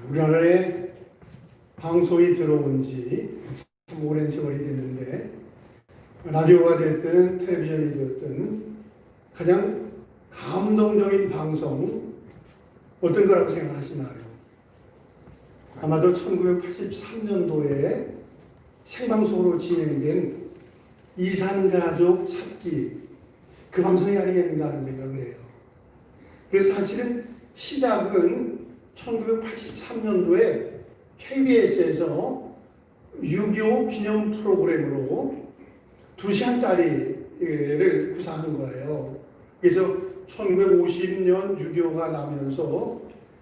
우리나라에 방송이 들어온 지 참 오랜 세월이 됐는데, 라디오가 됐든 텔레비전이 되었든 가장 감동적인 방송 어떤 거라고 생각하시나요? 아마도 1983년도에 생방송으로 진행된 이산가족 찾기, 그 방송이 아니겠는가 하는 생각을 해요. 그래서 사실은 시작은 1983년도에 KBS에서 6.25 기념 프로그램으로 2시간짜리를 구상한 거예요. 그래서 1950년 6.25가 나면서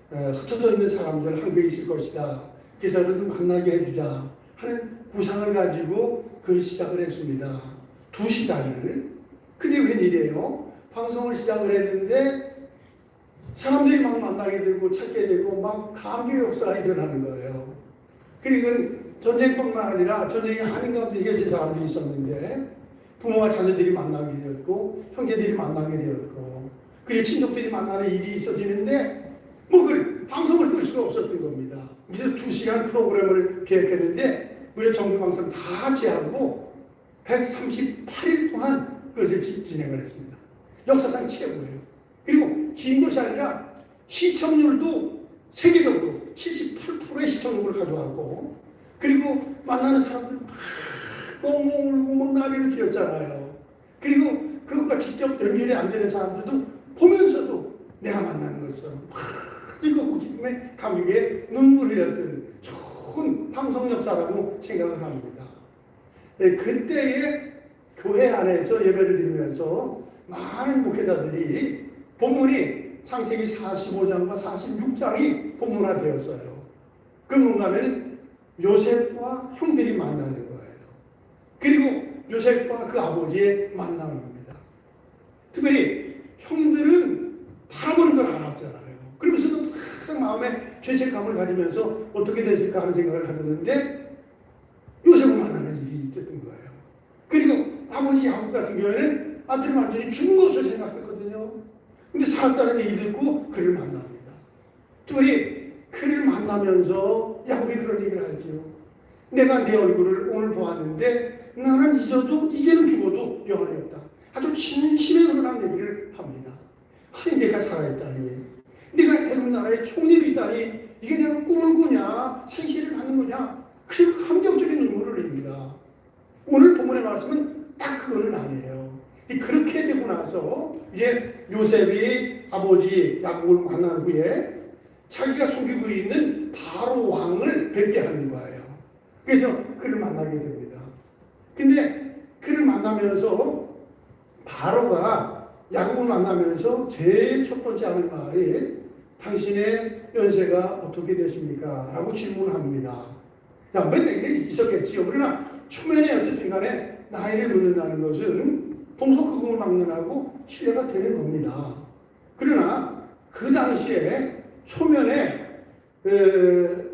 흩어져 있는 사람들 한국에 있을 것이다. 그 사람을 만나게 해주자 하는 구상을 가지고 그걸 시작을 했습니다. 2시간을. 근데 웬일이에요? 방송을 시작을 했는데 사람들이 막 만나게 되고 찾게 되고 막 감격 역사가 일어나는 거예요. 그리고 전쟁뿐만 아니라 전쟁이 아닌 가운데 이겨진 사람들이 있었는데 부모와 자녀들이 만나게 되었고 형제들이 만나게 되었고 그리고 친족들이 만나는 일이 있어지는데 그 방송을 끌 수가 없었던 겁니다. 그래서 2시간 프로그램을 계획했는데 무려 정규 방송 다 같이 하고 138일 동안 그것을 진행을 했습니다. 역사상 최고예요. 그리고 긴 것이 아니라 시청률도 세계적으로 78%의 시청률을 가져왔고, 그리고 만나는 사람들 막 뻥뻥 울고 막 나비를 피웠잖아요. 그리고 그것과 직접 연결이 안 되는 사람들도 보면서도 내가 만나는 것처럼 막 즐겁고 기쁨에 감격에 눈물을 흘렸던 좋은 방송 역사라고 생각을 합니다. 네, 그때의 교회 안에서 예배를 드리면서 많은 목회자들이 본문이 창세기 45장과 46장이 본문화되었어요. 그 뭔가 하면 요셉과 형들이 만나는 거예요. 그리고 요셉과 그 아버지의 만남입니다. 특별히 형들은 바라보는 걸 알았잖아요. 그러면서도 항상 마음에 죄책감을 가지면서 어떻게 됐을까 하는 생각을 가졌는데 요셉을 만나는 일이 있었던 거예요. 그리고 아버지 야곱 같은 경우에는 아들이 완전히 죽은 것으로 생각했거든요. 근데 살았다는 얘기 듣고 그를 만납니다. 둘이 그를 만나면서 야곱이 그런 얘기를 하지요. 내가 네 얼굴을 오늘 보았는데 나는 잊어도 이제는 죽어도 영원히 없다. 아주 진심에 드러난 얘기를 합니다. 아니 내가 살아있다니, 내가 해군 나라의 총리로 있다니, 이게 내가 꿈을 꾸냐 생시를 갖는 거냐, 그 감격적인 눈물을 흘립니다. 오늘 본문의 말씀은 딱 그거는 아니에요. 그렇게 되고 나서 이제 요셉이 아버지 야곱을 만난 후에 자기가 속이고 있는 바로 왕을 뵙게 하는 거예요. 그래서 그를 만나게 됩니다. 근데 그를 만나면서 바로가 야곱을 만나면서 제일 첫 번째 하는 말이 당신의 연세가 어떻게 됐습니까? 라고 질문을 합니다. 자, 몇 년이 있었겠지요. 그러나 초면에 어쨌든 간에 나이를 묻는다는 것은 동서극음을 막론하고 신뢰가 되는 겁니다. 그러나 그 당시에 초면에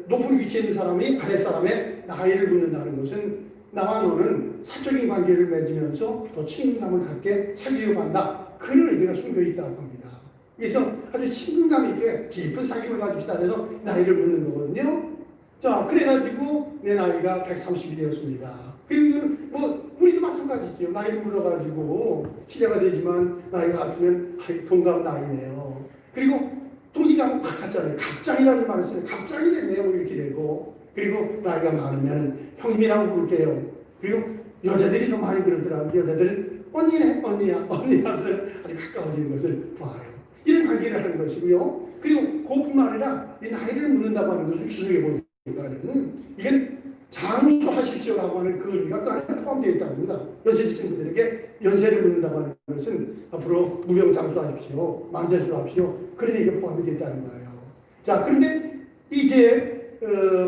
높은 위치에 있는 사람이 아랫사람의 나이를 묻는다는 것은 나와 너는 사적인 관계를 맺으면서 더 친근감을 갖게 사귀려고 한다, 그런 의미가 숨겨 있다고 합니다. 그래서 아주 친근감 있게 깊은 사귐을 가집시다 해서 나이를 묻는 거거든요. 자, 그래가지고 내 나이가 130이 되었습니다. 그리고 우리도 마찬가지죠. 나이를 물어가지고 시대가 되지만 나이가 같으면 동갑 나이네요. 그리고 동지감은 확 같잖아요. 갑장이라는 말을 써요. 갑장이 됐네요. 이렇게 되고, 그리고 나이가 많으면 형님이라고 부를게요. 그리고 여자들이 더 많이 그러더라고요. 여자들은 언니네, 언니야, 언니 하면서 아주 가까워지는 것을 봐요. 이런 관계를 하는 것이고요. 그리고 그뿐만 아니라 이 나이를 묻는다고 하는 것을 주석해 보니까는 이게 장수하십시오라고 하는 그 의미가 그 안에 포함되어 있다고 합니다. 연세 드신 분들에게 연세를 묻는다고 하는 것은 앞으로 무병장수하십시오, 만세수하십시오, 그런 얘기가 포함이 되어 있다는 거예요. 자, 그런데 이제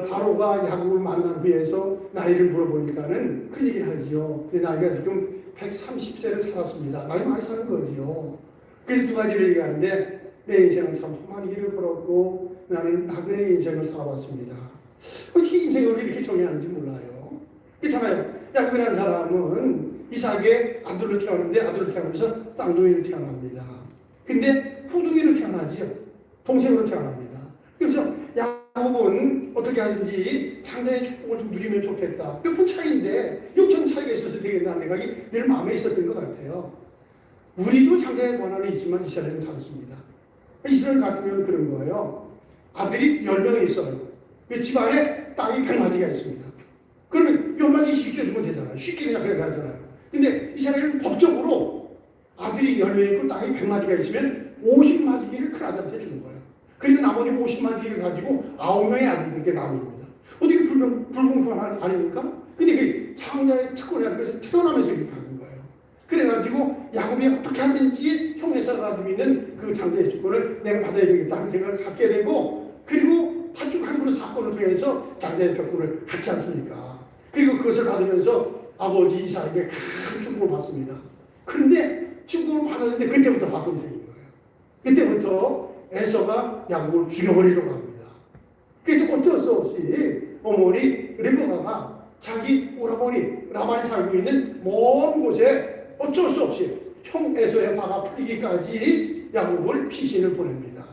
바로가 야곱을 만난 후에서 나이를 물어보니까는 그 얘기를 하지요. 내 나이가 지금 130세를 살았습니다. 나이 많이 사는 거지요. 그래서 두 가지를 얘기하는데, 내 인생은 참 험한 길을 걸었고 나는 나그네 인생을 살아봤습니다. 어떻게 인생을 이렇게 정의하는지 몰라요. 그렇잖아요. 야곱이라는 사람은 이삭의 아들로 태어났는데 아들로 태어나면서 쌍둥이로 태어납니다. 근데 후둥이로 태어나지요. 동생으로 태어납니다. 그래서 야곱은 어떻게 하든지 장자의 축복을 좀 누리면 좋겠다. 몇 분 차이인데 6천 차이가 있어서 되겠다는 생각이 늘 마음에 있었던 것 같아요. 우리도 장자의 권한이 있지만 이스라엘은 다릅니다. 이스라엘 같으면 그런 거예요. 아들이 10명이 있어요. 그 집안에 땅이 100마디가 있습니다. 그러면 10마디 쉽게 주면 되잖아요. 쉽게 그냥 그렇게 하잖아요. 근데 이스라엘은 법적으로 아들이 10명 있고 땅이 100마디가 있으면 50마디를 큰 아들한테 주는 거예요. 그리고 나머지 50마디를 가지고 9명의 아들에게 나눕니다. 어떻게 불공평한 아닙니까? 근데 그 장자의 특권이라는 것은 태어나면서 이렇게 하는 거예요. 그래가지고 야곱이 어떻게 하든지 형에서 가지고 있는 그 장자의 특권을 내가 받아야 되겠다는 생각을 갖게 되고, 그리고 팥죽 한 그릇 사건을 통해서 장자의 특권을 갖지 않습니까? 그리고 그것을 받으면서 아버지 이삭에게 큰 축복을 받습니다. 그런데 축복을 받았는데 그때부터 화근이 생긴 거예요. 그때부터 에서가 야곱을 죽여버리려고 합니다. 그래서 어쩔 수 없이 어머니 르베카가 자기 오라버니 라반이 살고 있는 먼 곳에 어쩔 수 없이 형 에서의 화가 풀리기까지 야곱을 피신을 보냅니다.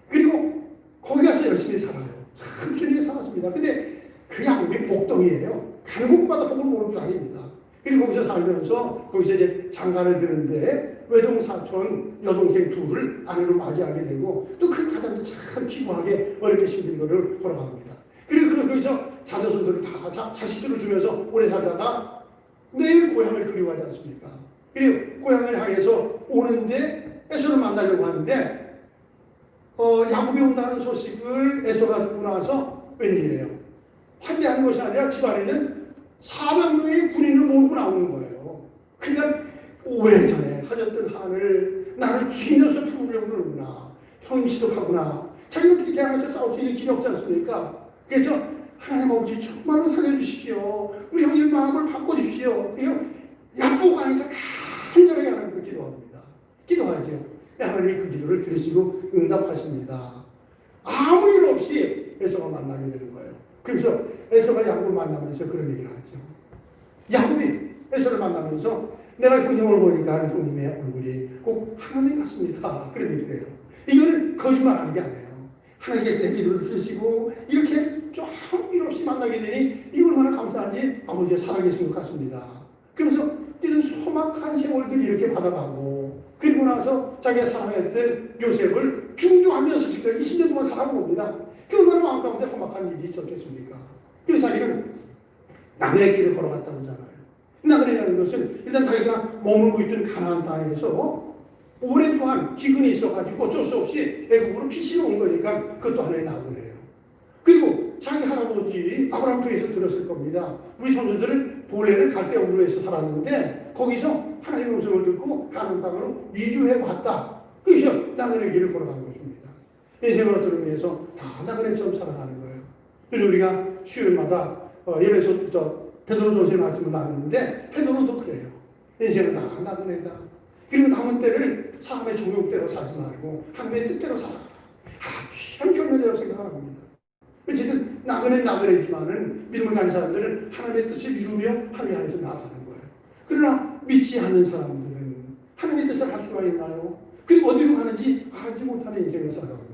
그리고 거기 가서 열심히 살아요. 참 주님이 살았습니다. 근데 그 야곱이 복덩이에요. 가는 곳마다 복을 모는 게 아닙니다. 그리고 거기서 살면서 거기서 이제 장가를 드는데 외동 사촌 여동생 둘을 아내로 맞이하게 되고, 또 그 가장도 참 기구하게 어렵게 힘든 거를 걸어갑니다. 그리고 거기서 자녀손들을 다 자식들을 주면서 오래 살다가 내일 고향을 그리워하지 않습니까? 그리고 고향을 향해서 오는데 에서를 만나려고 하는데 야곱이 온다는 소식을 에서가 듣고 나서 웬일이에요? 환대하는 것이 아니라 집안에는 400명의 군인을 몰고 나오는 거예요. 그러니까 오래전에 하셨던 한을 나를 죽이면서 풀으려고 그러는구나. 형님 시독하구나. 자기는 어떻게 대항해서 싸울 수 있는 길이 없지 않습니까? 그래서 하나님 아버지 정말로 살려주십시오. 우리 형님 마음을 바꿔주십시오. 그리고 약보강에서 간절하게 하나님을 기도합니다. 기도하죠. 하나님이 그 기도를 들으시고 응답하십니다. 아무 일 없이 에서가 만나게 되는 거예요. 그래서 에서가 야곱을 만나면서 그런 얘기를 하죠. 야곱이 에서를 만나면서 내가 형님을 보니까 형님의 얼굴이 꼭 하나님 같습니다. 그런 얘기를 해요. 이거는 거짓말하는 게 아니에요. 하나님께서 내 기도를 들으시고 이렇게 아무 일 없이 만나게 되니 이 얼마나 감사한지 아버지가 살아계신 것 같습니다. 그러면서 뛰는 소막한 세월들이 이렇게 받아가고, 그리고 나서 자기가 사랑했던 요셉을 중조하면서 지금 20년 동안 살아봅니다. 그 얼마나 마음 가운데 험악한 일이 있었겠습니까? 그래서 자기는 나그네 길을 걸어갔다고 하잖아요. 나그네라는 것은 일단 자기가 머물고 있던 가나안 땅에서 오랫동안 기근이 있어가지고 어쩔 수 없이 애국으로 피신을 온 거니까 그것도 하나의 나그네예요. 그리고 자기 할아버지 아브라함 통해서 들었을 겁니다. 우리 선조들은 본래는 갈대우르에서 살았는데 거기서 하나님의 음성을 듣고 가나안 땅으로 이주해 왔다. 그래서 나그네 길을 걸어간 것입니다. 인생을 어떤 의미에서 다 나그네처럼 살아가는 거예요. 그래서 우리가 수요일마다 예배소 베드로전서의 말씀을 나누는데 베드로도 그래요. 인생은 다 나그네다. 그리고 남은 때를 사람의 종욕대로 살지 말고 하나님의 뜻대로 살아가라. 귀한 결론이라고 생각합니다. 어쨌든 나그네지만은 믿음을 가진 사람들은 하나님의 뜻을 이루며 하나님 안에서 나아가는 거예요. 그러나 믿지 않는 사람들은 하나님의 뜻을 할 수가 있나요? 그리고 어디로 가는지 알지 못하는 인생을 살아갑니다.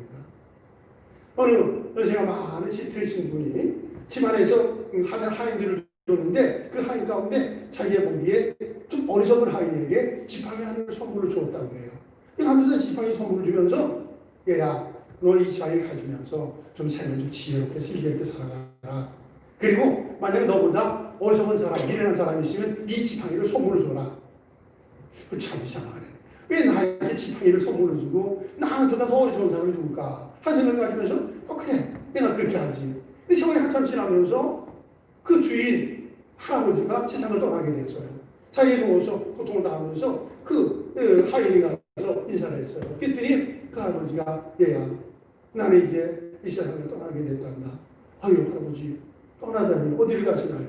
어느 제가 많은 들으신 분이 집안에서 하인들을 줬는데 그 하인 가운데 자기의 보기에 좀 어리석은 하인에게 지팡이 하나를 선물로 주었다고 해요. 한테서 지팡이 선물을 주면서 얘야 너 이 지팡이 가지면서 좀 삶을 좀 지혜롭게 슬기롭게 살아가라. 그리고 만약에 너보다 어리석은 사람, 미련한 사람이 있으면 이 지팡이를 선물로 줘라. 참 이상하네. 왜 나에게 지팡이를 선물로 주고 나보다 더 어리석은 사람을 둘까? 한 생각을 가지면서 그래 내가 그렇게 하지. 근데 세월이 한참 지나면서 그 주인 할아버지가 세상을 떠나게 됐어요. 자기가 누워서 고통을 당하면서 그 하인이 가서 인사를 했어요. 그랬더니 그 할아버지가 얘야 나는 이제 이 세상을 떠나게 됐단다. 아유 할아버지 떠나다니 어디를 가시나요?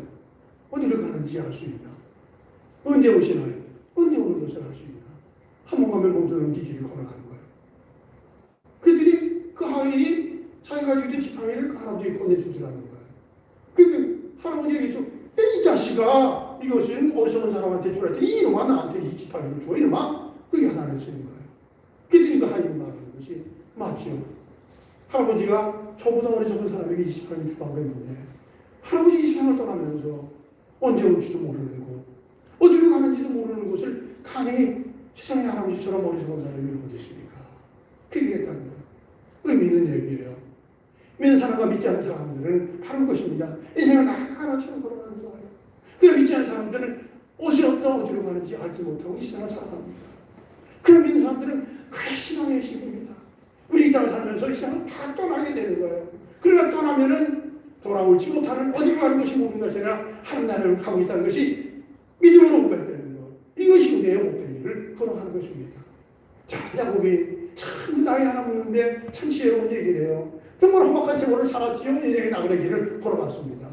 어디를 가는지 알 수 있나? 언제 오시나요? 언제 오는 것을 알 수 있나? 한 번 가면 몸도 길을 걸어가는 거예요. 그랬더니 그 하인이 자기가 가지고 있던 지팡이를 그 할아버지에게 건네주더라는 거예요. 그 할아버지에게 이 자식아 이것은 어리석은 사람한테 주라 했더니 이놈아 나한테 이 지팡이를 줘 이놈아 그렇게 하나를 쓰는 거예요. 그랬더니 그 하인이 말하는 것이 맞죠. 할아버지가 저보다 오래 적은 사람에게 20년 주고하고 있는데 할아버지 이 세상을 떠나면서 언제 올지도 모르는 곳, 어디로 가는지도 모르는 곳을 감히 세상의 할아버지처럼 어리석은 사람이 어디 있습니까? 그 얘기했다는 거예요. 의미 있는 얘기예요. 믿는 사람과 믿지 않는 사람들은 바로 그것입니다. 인생을 하나처럼 걸어가는 거예요. 그럼 믿지 않는 사람들은 어디로 가는지 알지 못하고 이 세상을 살아갑니다. 그럼 믿는 사람들은 그게 신앙의 시기입니다. 우리 이 땅을 살면서 이 세상을 다 떠나게 되는 거예요. 그러니까 떠나면은 돌아올지 못하는 어디로 가는 것이 모든 것이 아니라 하는 나라를 가고 있다는 것이 믿음으로 고백되는 것. 이것이 우리의 못된 일을 걸어가는 것입니다. 자, 야곱이 참 나이 하나 먹는데 참 지혜로운 얘기를 해요. 정말 험악한 세월을 살았지요. 인생의 나그네 길을 걸어갔습니다.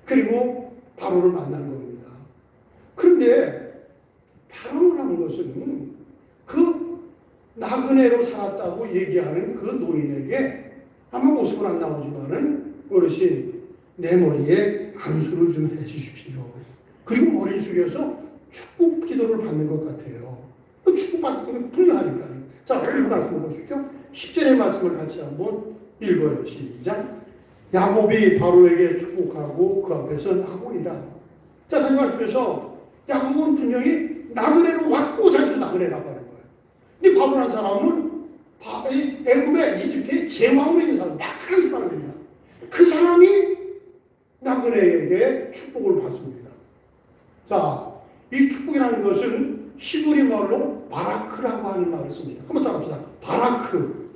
그리고 바로를 만나는 겁니다. 그런데 바로라는 것은 그 나그네로 살았다고 얘기하는 그 노인에게 아마 모습은 안 나오지만은 어르신 내 머리에 안수를 좀 해주십시오. 그리고 머리를 숙여서 축복 기도를 받는 것 같아요. 그 축복 받는 게 분명하니까요. 자, 오늘 말씀을 보십시오. 10절의 말씀을 같이 한번 읽어요. 시작. 야곱이 바로에게 축복하고 그 앞에서 나오니라. 자, 다시 말씀해서 야곱은 분명히 나그네로 왔고 자기도 나그네라고 하는 거예요. 근데 바로라는 사람은 애굽의 이집트의 제왕으로 있는 사람, 약한 사람입니다. 그 사람이 나그네에게 축복을 받습니다. 자, 이 축복이라는 것은 히브리 말로 바라크라고 하는 말을 씁니다. 한번 따라합시다. 바라크.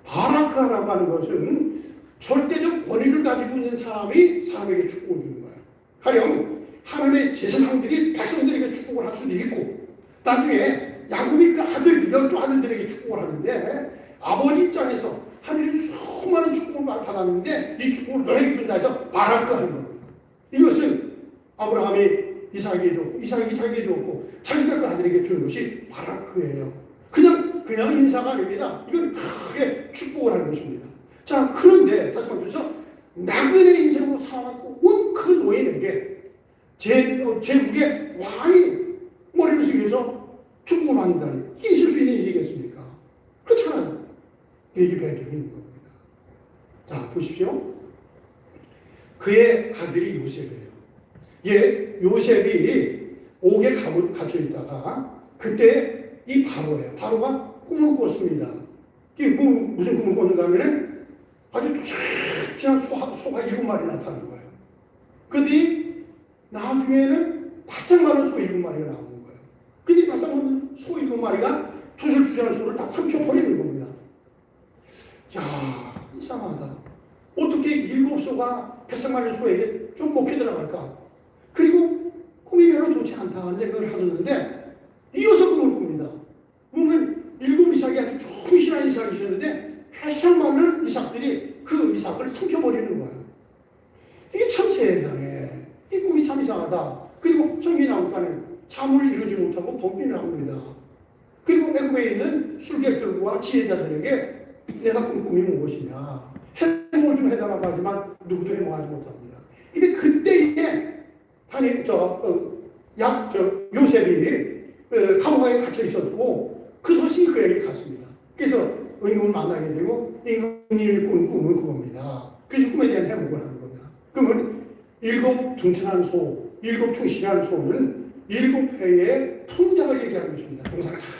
바라크라고 하는 것은 절대적 권위를 가지고 있는 사람에게 축복을 주는 거예요. 가령 하나님의 제사장들이 백성들에게 축복을 할 수도 있고, 나중에 야곱이 그 아들, 12아들들에게 축복을 하는데, 아버지 입장에서 하나님이 수많은 축복을 받았는데 이 축복을 너에게 준다 해서 바라크 하는 겁니다. 이것은 아브라함이 이삭에게 줬고, 이삭이 자기에게 줬고, 자기가 그 아들에게 주는 것이 바라크예요. 그냥 인사가 아닙니다. 이건 크게 축복을 하는 것입니다. 자, 그런데 다시 말해서 나그네 인생으로 살아왔고 온 그 노인에게 제국의 왕이 머리를 숙여서 축복을 받는다니 이게 있을 수 있는 일이겠습니까? 그렇잖아요. 얘기 배경이 있는 겁니다. 자, 보십시오. 그의 아들이 요셉이에요. 요셉이 옥에 갇혀 있다가 그때 이 바로가 꿈을 꿨습니다. 이게 무슨 꿈을 꿨는가 하면은 아주 뚜렷한 소가 7마리 나타나는 거예요. 그런데 나중에는 바싹 마른 소 7마리가 나오는 거예요. 근데 바싹 마른 소 7마리가 투실투실한 소를 다 삼켜버리는 겁니다. 야, 이상하다. 어떻게 7소가 바싹 마른 소에게 좀 먹혀 들어갈까? 그리고 꿈이 별로 좋지 않다 하는 생각을 하셨는데 이어서 꿈을 꿉니다. 뭔가 7 이삭이 아주 충실한 이삭이 있었는데 바싹 마른 이삭들이 그 이삭을 삼켜버리는 거예요. 이게 참 세상에 이 꿈이 참 이상하다. 그리고 성경에 나오니까는 잠을 이루지 못하고 범인을 합니다. 그리고 애굽에 있는 술객들과 지혜자들에게 내가 꾼 꿈이 무엇이냐 해몽을 좀 해달라고 하지만 누구도 해몽하지 못합니다. 근데 그때에 요셉이 감옥에 갇혀 있었고 그 소식이 그에게 갔습니다. 그래서 임금을 만나게 되고 임금님이 꾼 꿈은 그겁니다. 그래서 꿈에 대한 해몽을 하는 겁니다. 그러면 7 튼튼한 소, 7 충실한 소는 7회의 풍작을 얘기하는 것입니다. 동사가 잘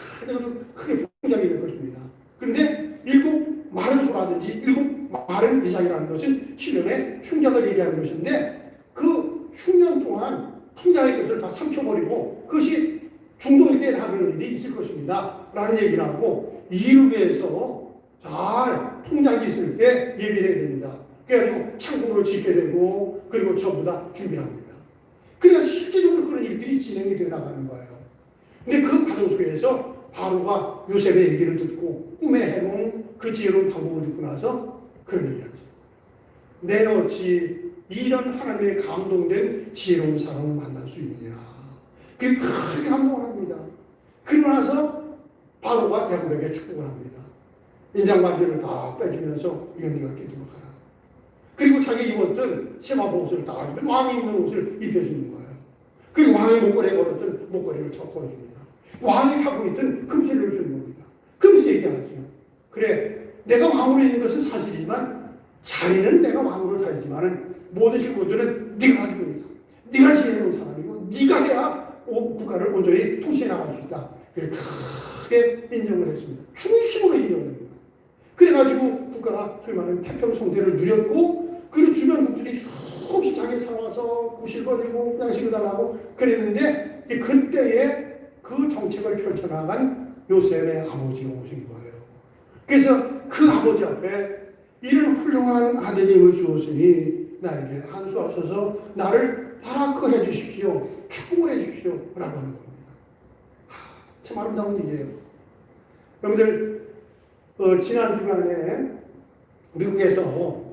크게 풍작이 될 것입니다. 그런데 7 마른 소라든지 7 마른 이삭이라는 것은 7년의 흉작을 얘기하는 것인데 그 흉년 동안 풍작의 것을 다 삼켜버리고 그것이 중동일 때 다 그런 일이 있을 것입니다. 라는 얘기를 하고 이를 위해서 잘 풍작이 있을 때 예비를 해야 됩니다. 그래가지고 창고를 짓게 되고 그리고 전부 다 준비를 합니다. 그래서 실제적으로 그런 일들이 진행이 되어 나가는 거예요. 근데 그 과정 속에서 바로가 요셉의 얘기를 듣고 꿈의 해몽 그 지혜로운 방법을 듣고 나서 그런 얘기를 하죠. 내 어찌 이런 하나님의 감동된 지혜로운 사람을 만날 수 있느냐. 그게 크게 감동을 합니다. 그러고 나서 바로가 야곱에게 축복을 합니다. 인장반지를 다 빼주면서 이건 네가 깨지고 가라. 그리고 자기 입었던 세마포 옷을 다 입으면 왕이 입는 옷을 입혀주는 거예요. 그리고 왕의 목걸이에 걸었던 목걸이를 쳐 걸어줍니다. 왕이 타고 있던 금세를 주는 겁니다. 그러면서 얘기하죠. 그래, 내가 왕으로 있는 것은 사실이지만 자리는 내가 왕으로 자리지만은 모든 식구들은 네가 가지고 있는 사람, 네가 지혜로운 사람이고 네가 해야 국가를 온전히 통치해 나갈 수 있다. 크게 인정을 했습니다. 중심으로 인정을 합니다. 그래가지고 국가가 소위 말하는 태평성대를 누렸고 그 주변 국들이 수없이 장에 살아와서 구실거리고 양식을 달라고 그랬는데 그때에 그 정책을 펼쳐나간 요셉의 아버지가 오신 거예요. 그래서 그 아버지 앞에 이런 훌륭한 아드님을 주었으니 나에게 안수하셔서 나를 바라크해 주십시오. 축복을 해 주십시오. 라고 하는 겁니다. 참 아름다운 일이에요. 여러분들 지난 주간에 미국에서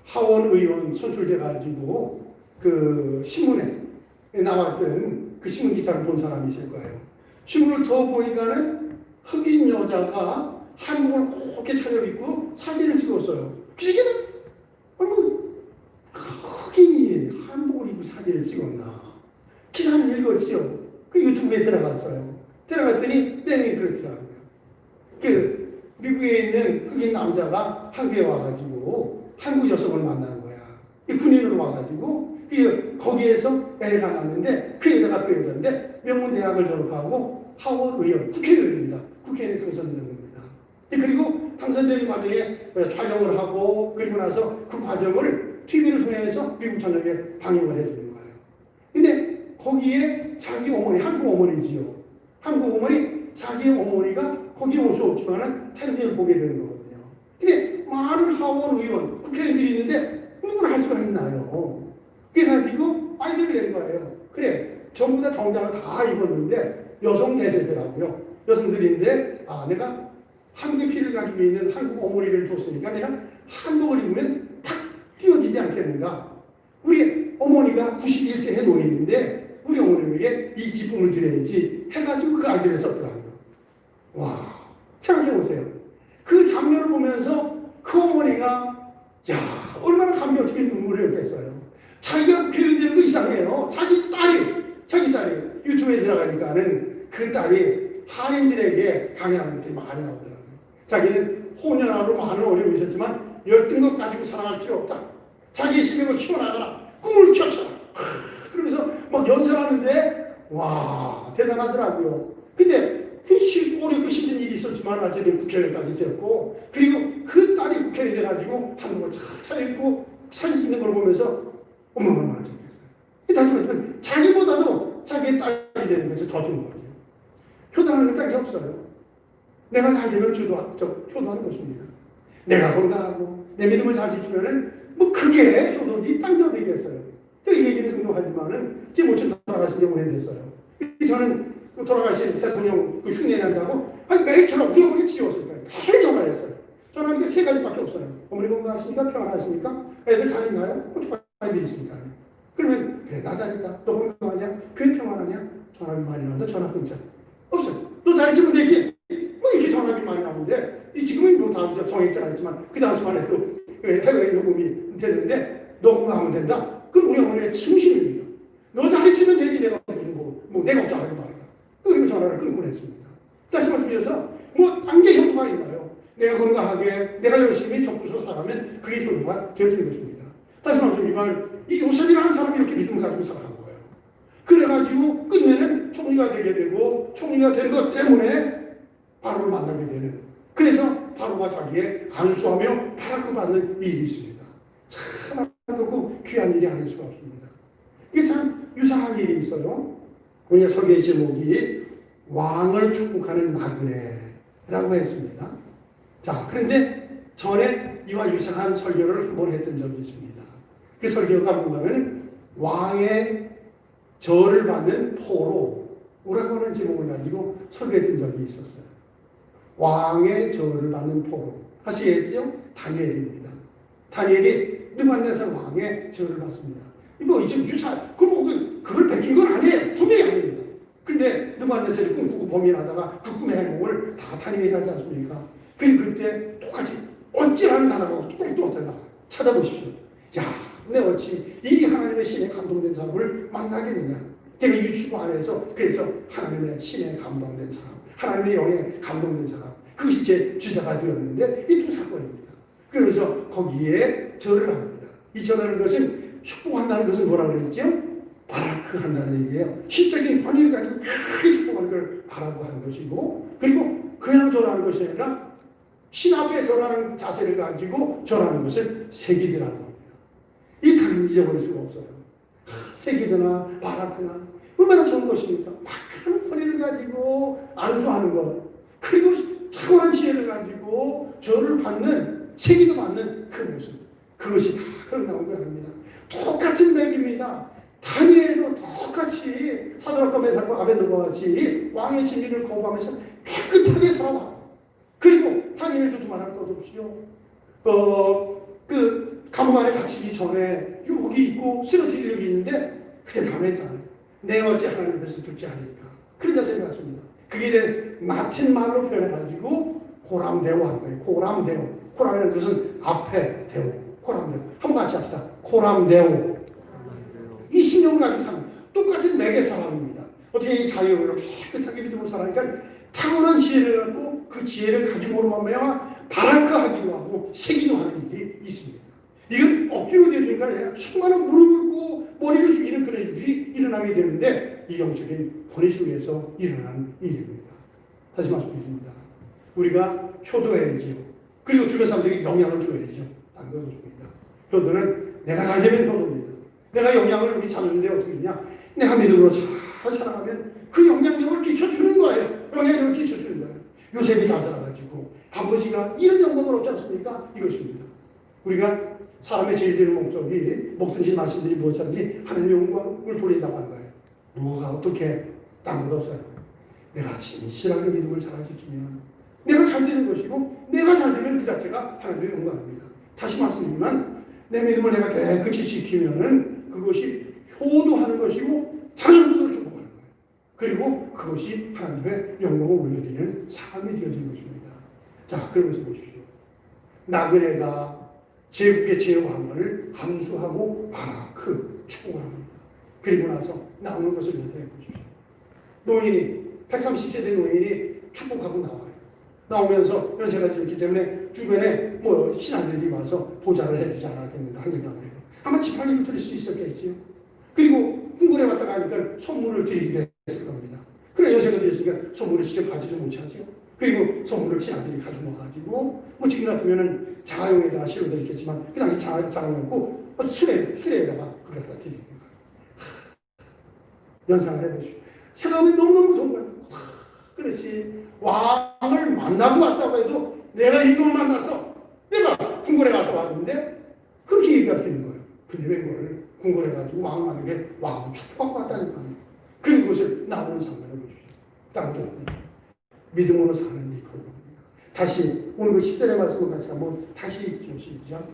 하원 의원 선출돼 가지고 그 신문에 나왔던 그 신문 기사를 본 사람이 있을 거예요. 신문을 더 보니까는 흑인 여자가 한복을 그렇게 차려입고 사진을 찍었어요. 그 시기는 흑인이 한복을 입고 사진을 찍었나? 기사를 읽었지요. 그 유튜브에 들어갔어요. 들어갔더니 내용이 그렇더라고요. 그 미국에 있는 흑인 남자가 한국에 와가지고 한국 여성을 만난 거야. 군인으로 와가지고 거기에서 애가 낳았는데 그 여자가 그 여자인데 명문대학을 졸업하고 하원 의원, 국회의원입니다. 국회의원에 당선된 겁니다. 그리고 당선되는 과정에 촬영을 하고 그리고 나서 그 과정을 TV를 통해서 미국 전역에 방영을 해주는 거예요. 근데 거기에 자기 어머니, 한국 어머니지요. 한국 어머니, 자기 어머니가 거기에 올 수 없지만은 텔레비전을 보게 되는 거거든요. 근데 많은 하원 의원, 국회의원들이 있는데 누구나 할 수가 있나요? 그래가지고 아이디어를 낸 거예요. 그래, 전부 다 정장을 다 입었는데 여성 대세더라고요. 여성들인데 내가 한국의 피를 가지고 있는 한국 어머니를 줬으니까 내가 한복을 입으면 탁 띄어지지 않겠는가? 우리 어머니가 91세 노인인데 우리 어머님에게 이 기쁨을 드려야지 해가지고 그 아이디어를 썼더라고요. 와, 생각해보세요. 그 장면을 보면서 그 어머니가 얼마나 감격적인 눈물을 흘렸겠어요. 자기가 교육 되는 거 이상해요. 자기 딸이 유튜브에 들어가니까는 그 딸이 한인들에게 강연하는 것들이 많이 나오더라고요. 자기는 호년화로 많은 어려움이 있었지만 열등 것 가지고 살아갈 필요 없다. 자기의 실력을 키워나가라. 꿈을 켜쳐라. 그러면서 막 연설하는데 와 대단하더라고요. 근데 어렵고 힘든 일이 있었지만 어쨌든 국회의원까지 되었고 그리고 그 딸이 국회의원 돼가지고 한국을 착 차려입고 사진 찍는 걸 보면서 얼마나 좋겠어요. 다시 말하면 자기보다도 자기의 딸이 되는 것이 더 좋은 거죠. 효도하는 건 짝이 없어요. 내가 잘 되면 효도하는 것입니다. 내가 건강하고 내 믿음을 잘 지키면은 뭐 그게 효도지 딴 게 어디 있겠어요. 이 얘기는 종종하지만은 지금 모처럼 돌아가신 지 오래됐어요. 저는 돌아가신 대통령 그 흉내낸다고 매일 전화 우리 어머니 지웠을 거예요. 매일 전화를 했어요. 전화하는 게 3가지밖에 없어요. 어머니 건강하십니까? 평안하십니까? 애들 잘 있나요? 많이 있으니까. 그러면 그래 나 잘 있다. 너 건강하냐? 교회 평안하냐? 전화비 많이 나온다. 전화 끊자. 없어요. 너 잘 있으면 되지. 뭐 이렇게 전화비 많이 나오는데 지금은 뭐 다음 주 정액자가 있지만 그 다음 주만 해도 해외 요금이 됐는데 너 건강하면 된다. 그럼 우리 어머니의 침심입니다. 너 잘 있으면 되지. 내가 내가 걱정하지 말아라. 그리고 전화를 끊고 냈습니다. 다시 말씀드려서 딴 게 효도가 있나요? 내가 건강하게 내가 열심히 적구서 살아가면 그게 효도가 되어지는 것입니다. 다시 말씀드리면 이 요셉이라는 사람이 이렇게 믿음을 가지고 살아간 거예요. 그래가지고 끝내는 총리가 되게 되고 총리가 된 것 때문에 바로를 만나게 되는 그래서 바로가 자기의 안수하며 바라크 받는 일이 있습니다. 참 아름답고 귀한 일이 아닐 수가 없습니다. 이게 참 유사한 일이 있어요. 우리의 설교의 제목이 왕을 축복하는 나그네라고 했습니다. 자, 그런데 전에 이와 유사한 설교를 한번 했던 적이 있습니다. 그 설교가 뭔가면 왕의 절을 받는 포로라고 하는 제목을 가지고 설교했던 적이 있었어요. 왕의 절을 받는 포로. 아시겠죠? 다니엘입니다. 다니엘이 느부갓네살 왕의 절을 받습니다. 지금 그걸 베낀 건 아니에요. 분명히 아닙니다. 근데 느부갓네살이 꿈꾸고 범인하다가 그 꿈의 행복을 다 다니엘이 하지 않습니까? 그리고 그때 똑같이 어찌라는 단어가 또 어쩌나 찾아보십시오. 내 어찌 이리 하나님의 신에 감동된 사람을 만나겠느냐. 제가 유튜브 안에서 그래서 하나님의 신에 감동된 사람, 하나님의 영에 감동된 사람, 그것이 제 주자가 되었는데 이 두 사건입니다. 그래서 거기에 때 절을 합니다. 이 절하는 것은 축복한다는 것은 뭐라고 그랬죠? 바라크 한다는 얘기예요. 신적인 권위를 가지고 크게 축복하는 걸 바라고 하는 것이고, 그리고 그냥 절하는 것이 아니라 신 앞에 절하는 자세를 가지고 절하는 것을 세기드라고 합니다. 이 단어를 잊어버릴 수가 없어요. 세기드나 바라크나 얼마나 좋은 것입니까? 막한 권위를 가지고 안수하는 것, 그리고 탁월한 지혜를 가지고 절을 받는, 세기도 받는 그 모습, 그것이 다 그런 나온 걸 합니다. 똑같은 맥입니다. 다니엘도 똑같이 사드락과 메삭과 아벳느고와 같이 왕의 진리를 거부하면서 깨끗하게 살아왔고, 그리고 다니엘도 두말할 것 없이요, 그 감옥 안에 갇히기 전에 유혹이 있고 쓰러질 일이 있는데 그게 남했잖아요. 내 어찌 하나님의 말씀 듣지 않으니까. 그러니까 제가 봤습니다. 그게 이제 라틴 말로 표현해가지고 코람데오 한 거예요. 코람데오. 코람이라는 것은 앞에 데오. 코람데오. 한번 같이 합시다. 코람데오. 이 신념을 가지고 사는 똑같은 맥의 사람입니다. 어떻게 이 자유로 깨끗하게 믿음으로 살아니까 탁월한 지혜를 갖고 그 지혜를 가지고로 말미암아 바라크하기도 하고 세기도 하는 일이 있습니다. 이건 억지로 되어주니까 아니라 충만한 무릎을 꿇고 머리를 숙이는 그런 일들이 일어나게 되는데 이 영적인 권위 속에서 일어나는 일입니다. 다시 말씀드립니다. 우리가 효도해야지요. 그리고 주변 사람들에게 영향을 줘야죠. 안 그렇습니다. 효도는 내가 잘 되면 효도입니다. 내가 영향을 우리 자녀인데 어떻게 하냐? 내가 믿음으로 잘 살아가면 그 영향력을 끼쳐주는 거예요. 영향력을 끼쳐주는 거예요. 요셉이 잘 살아가지고 아버지가 이런 영광을 얻지 않습니까? 이것입니다. 우리가 사람의 제일 되는 목적이 먹든지 마시든지 무엇하든지 하는 영광을 돌린다고 하는 거예요. 누가 어떻게 딴 것 없어요. 내가 진실하게 믿음을 잘 지키면 내가 잘 되는 것이고 내가 잘 되면 그 자체가 하나님의 영광입니다. 다시 말씀드리면 내 믿음을 내가 깨끗이 지키면은 그것이 효도하는 것이고 자녀들을 축복하는 거예요. 그리고 그것이 하나님의 영광을 올려드리는 삶이 되어지는 것입니다. 자, 그러면서 보십시오. 나그네가 제국의 제왕을 안수하고 바라크 축복을 합니다. 그리고 나서 나오는 것을 연상해 보십시오. 노인이 130세 된 노인이 축복하고 나와요. 나오면서 연세가 있기 때문에 주변에 뭐 신하들이 와서 보좌를 해주지 않았겠는가 하는 생각을 해요. 아마 지팡이를 들을 수 있었겠지요. 그리고 궁궐에 왔다 가니까 선물을 드리기도 했을 겁니다. 그래 연세가 되었으니까 선물을 직접 가지지 못하죠. 그리고 선물을 신하들이 가지고 와가지고 뭐 지금 같으면은 자가용에다가 실어져 있겠지만 그 당시 자가용이었고 수레에다가 그걸 갖다 드리는 거예요. 연상을 해보십시오. 생각하면 너무너무 좋은 거예요. 그렇지. 왕을 만나고 왔다고 해도 내가 이걸 만나서 내가 궁궐에 갔다 왔는데 그렇게 얘기할 수 있는 거예요. 근데 왜 그걸 궁궐에 가지고 왕을 만난 게 왕을 축복하고 왔다니까요. 그리고 그것을 나오는 장면을 보십시오. 땅도 믿음으로 사는 이 거듭니다. 다시 오늘 그 10절의 말씀을 같이 한번 다시 읽죠. 시작.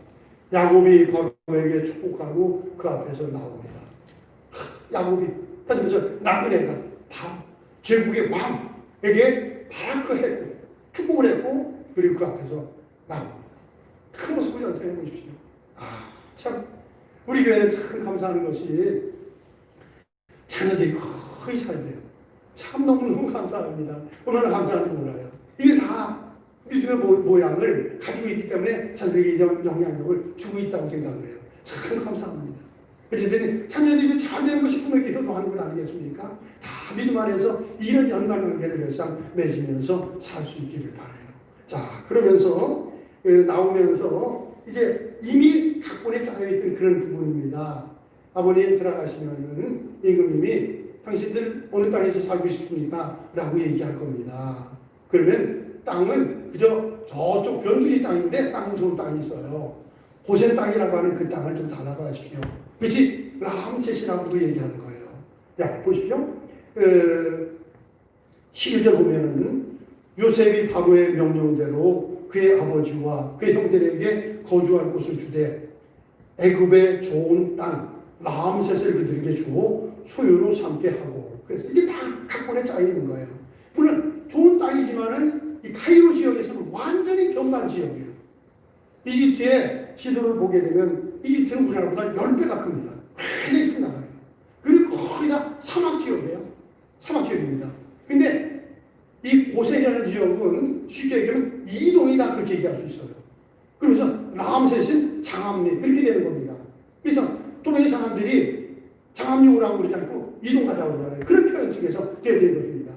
야곱이 바로에게 축복하고 그 앞에서 나옵니다. 야곱이 다시 말해서 나그네가 제국의 왕에게 바라크했고 축복을 했고 그리고 그 앞에서 나옵니다. 그 모습을 연상해 보십시오. 참 우리 교회는 참 감사한 것이 자녀들이 거의 잘 돼요. 참 너무너무 감사합니다. 얼마나 감사한지 몰라요. 이게 다 믿음의 모양을 가지고 있기 때문에 자녀들에게 영향력을 주고 있다고 생각을 해요. 참 감사합니다. 어쨌든 자녀들이 잘 되는 것이 부모에게 효도하는 것 아니겠습니까? 다 믿음 안에서 이런 연관관계를 열상 맺으면서 살 수 있기를 바라요. 자, 그러면서 나오면서 이제 이미 각본에 짜여있던 그런 부분입니다. 아버님 들어가시면은 임금님이 당신들 어느 땅에서 살고 싶습니까? 라고 얘기할 겁니다. 그러면 땅은 그저 저쪽 변두리 땅인데 땅은 좋은 땅이 있어요. 고센 땅이라고 하는 그 땅을 좀 달라고 하십시오. 그것이 람셋이라고도 얘기하는 거예요. 자, 보십시오. 11절 보면은 요셉이 바로의 명령대로 그의 아버지와 그의 형들에게 거주할 곳을 주되 애굽의 좋은 땅 람셋을 그들에게 주고 소유로 삼게 하고 그래서 이게 다 각본에 짜여 있는 거예요. 물론 좋은 땅이지만은 이 카이로 지역에서는 완전히 변반 지역이에요. 이집트의 지도를 보게 되면 이집트는 우리나라보다 10배가 큽니다. 굉장히 큰 나라예요. 그리고 거의 다 사막 지역이에요. 사막 지역입니다. 근데 이 고센이라는 지역은 쉽게 얘기하면 이동이 다 그렇게 얘기할 수 있어요. 그러면서 람셋은 장암리 그렇게 되는 겁니다. 그래서 도로의 사람들이 장암리오라고 그러지 않고 이동가자고 그러잖아요. 그런 표현 속에서 되어진 것입니다.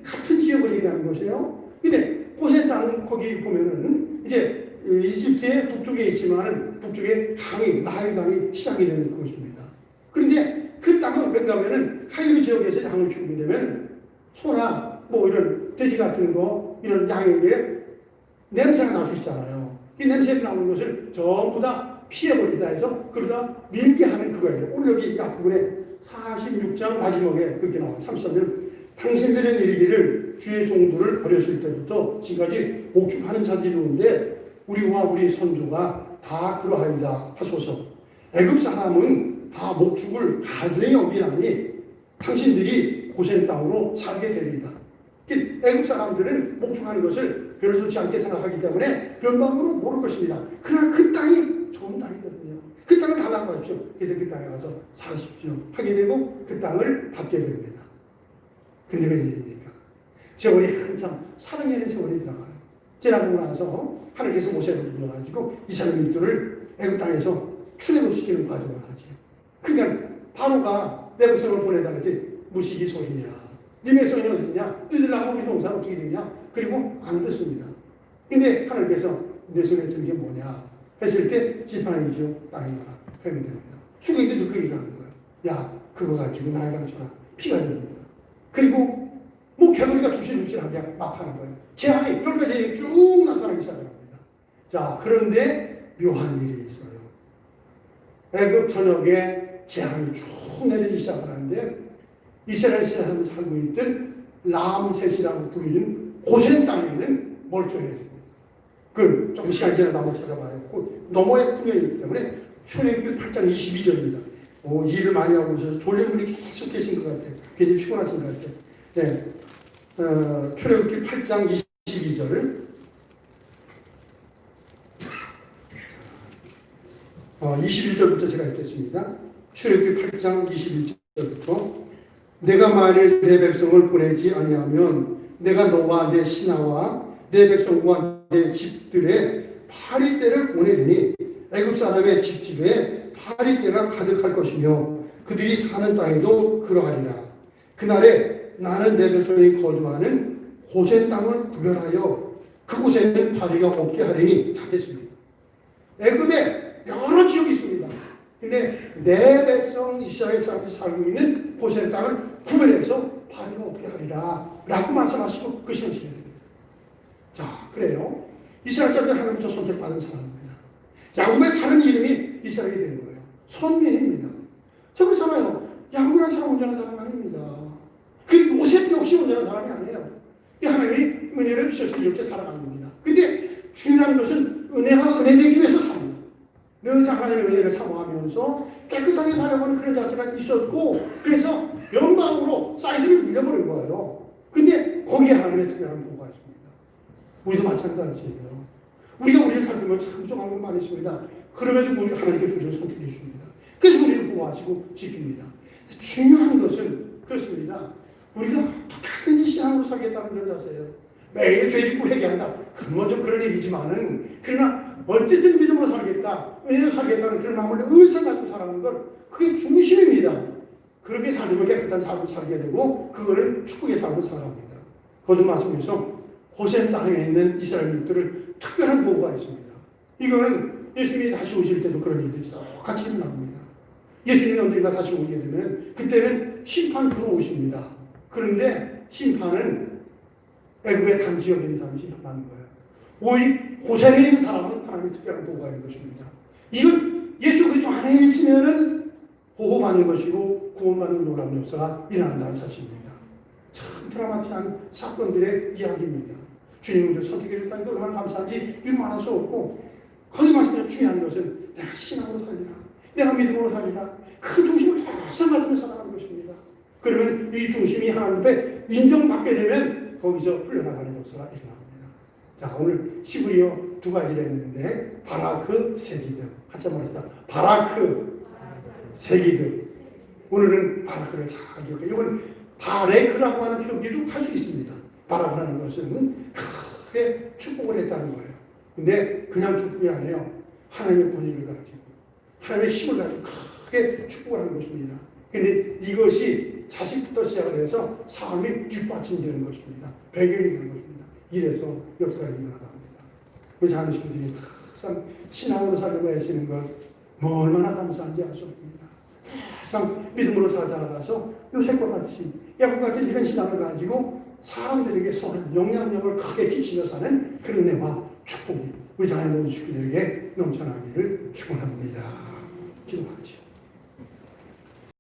같은 지역을 얘기하는 것이에요. 근데 고센 땅 거기 보면은 이제 이집트의 북쪽에 있지만 북쪽에 강이 나일 강이 시작이 되는 그것입니다. 그런데 그 땅은 왠가 하면은 카이로 지역에서 양을 키우게 되면 소나 뭐 이런 돼지 같은 거 이런 양에게 냄새가 날 수 있잖아요. 이 냄새가 나는 것을 전부 다 피해버리다 해서 그러다 밀게 하는 그거예요. 오늘 여기 앞부분에 46장 마지막에 그렇게 나와요. 33절 당신들은 이르기를 주의 종들을 버렸을 때부터 지금까지 목축하는 자들이 오는데 우리와 우리 선조가 다 그러하이다 하소서. 애굽 사람은 다 목축을 가증히 여기나니 당신들이 고센 땅으로 살게 되리이다. 애굽 사람들은 목축하는 것을 별로 좋지 않게 생각하기 때문에 변방으로 모를 것입니다. 그러나 그 땅이 좋은 땅이거든요. 그 땅을 달라고 하십시오. 그래서 그 땅에 가서 사십시오 하게 되고 그 땅을 받게 됩니다. 근데 웬일입니까? 세월이 한참 400년의 세월이 들어가요. 지나고 나서 하나님께서 모세를 불러가지고 이스라엘민들을 애굽 땅에서 출애굽시키는 과정을 하죠. 그러니까 바로가 내 백성을 보내달라 했더니 무식이 소리냐, 네 백성이 어딨냐, 너희들 나무 우리 농사는 어떻게 되냐, 그리고 안 듣습니다. 근데 하나님께서 내 손에 든 게 뭐냐 했을 때 지팡이죠, 땅이나 회문됩니다. 수고인들도 그 얘기를 하는 거예요. 야, 그거 가지고 나의 강처럼 피가 됩니다. 그리고 뭐 개구리가 둥실둥실하게 막 하는 거예요. 재앙이 10가지 쭉 나타나기 시작합니다. 자, 그런데 묘한 일이 있어요. 애굽 전역에 재앙이 쭉 내리기 시작하는데 이스라엘 사람이 살고 있던 람셋이라고 불리는 고센 땅에는 멀쩡해집니다. 그 조금 시간 지나다 한번 찾아봐요. 그 너머에 분명히 있기 때문에 출애굽기 8장 22절입니다. 일을 많이 하고 있어서 졸린 분이 계속 계신 것 같아요. 굉장히 피곤하신 것 같아요. 네. 출애굽기 8장 22절 21절부터 제가 읽겠습니다. 출애굽기 8장 21절부터 내가 만일 내 백성을 보내지 아니하면 내가 너와 내 신하와 내 백성과 내 집들에 파리떼를 보내리니 애굽 사람의 집집에 파리떼가 가득할 것이며 그들이 사는 땅에도 그러하리라. 그날에 나는 내 백성이 거주하는 고센 땅을 구별하여 그곳에는 파리가 없게 하리니. 잘했습니다. 애굽에 여러 지역이 있습니다. 근데 내 백성 이스라엘 사람들이 살고 있는 고센 땅을 구별해서 파리가 없게 하리라 라고 말씀하시고 그 시간 지내야 됩니다. 자, 그래요. 이스라엘 사람들 하나님부터 선택받은 사람입니다. 야곱의 다른 이름이 이스라엘이 된 거예요. 선민입니다. 저 그렇잖아요. 야곱이라는 사람 온전한 사람 아닙니다. 그 요셉 역시 온전한 사람이 아니에요. 이 하나님이 은혜를 주셔서 이렇게 살아가는 겁니다. 근데 중요한 것은 은혜가 은혜되기 위해서 삽니다. 늘상 하나님의 은혜를 사모하면서 깨끗하게 살아가는 그런 자세가 있었고 그래서 영광으로 사이드를 밀려버린 거예요. 근데 거기에 하나님의 특별한 보호가 있습니다. 우리도 마찬가지예요. 우리가 우리를 살피면 참 좀 한 건 많이 있습니다. 그럼에도 우리 하나님께서 우리를 선택해 주십니다. 그래서 우리를 보호하시고 지킵니다. 중요한 것은 그렇습니다. 우리가 어떻게 하든지 신앙으로 살겠다는 그런 자세예요. 매일 죄짓고 회개한다. 그건 좀 그런 얘기지만은 그러나 어쨌든 믿음으로 살겠다, 은혜로 살겠다는 그런 마음을 의사 가지고 살아가는 걸 그게 중심입니다. 그렇게 살면 깨끗한 삶을 살게 되고 그거를 축복의 삶을 살아갑니다. 거듭 말씀에서 고센 땅에 있는 이스라엘민들을 특별한 보호가 있습니다. 이거는 예수님이 다시 오실 때도 그런 일들이 똑같이 일어납니다. 예수님이 언젠가 다시 오게 되면 그때는 심판 불어오십니다. 그런데 심판은 애굽의 단 지역에 있는 사람이 심판하는 거예요. 오히려 고센에 있는 사람은 하나님의 특별한 보호가 있는 것입니다. 이건 예수 그리스도 안에 있으면은 보호받는 것이고 구원받는 놀라운 역사가 일어난다는 사실입니다. 참 드라마틱한 사건들의 이야기입니다. 주님이 우리를 선택해 줬다는 게 얼마나 감사한지 이루 말할 수 없고 거듭 말씀에 중요한 것은 내가 신앙으로 살리라, 내가 믿음으로 살리라, 그 중심을 항상 가지고 살아가는 것입니다. 그러면 이 중심이 하나님 앞에 인정받게 되면 거기서 풀려나가는 역사가 일어납니다. 자, 오늘 시브리어 두 가지를 했는데 바라크, 세기들 같이 한번 합시다. 바라크, 세기들. 오늘은 바라크를 잘 기억해요. 이건 바레크라고 하는 표기도 할 수 있습니다. 바라크라는 것은 크게 축복을 했다는 거예요. 근데 그냥 축복이 아니에요. 하나님의 권위를 가지고 하나님의 힘을 가지고 크게 축복을 하는 것입니다. 근데 이것이 자식부터 시작을 해서 삶이 뒷받침되는 것입니다. 배경이 되는 것입니다. 이래서 역사가 일어납니다. 우리 작은 친구들이 항상 신앙으로 살려고 애쓰는 것 뭐 얼마나 감사한지 알 수 없습니다. 항상 믿음으로 살아가서 요셉과 같이 야곱 같은 이런 신앙을 가지고 사람들에게 선한 영향력을 크게 끼치며 사는 그런 은혜와 축복이 우리 자녀 모든 식구들에게 넘쳐나기를 축원합니다. 기도하죠.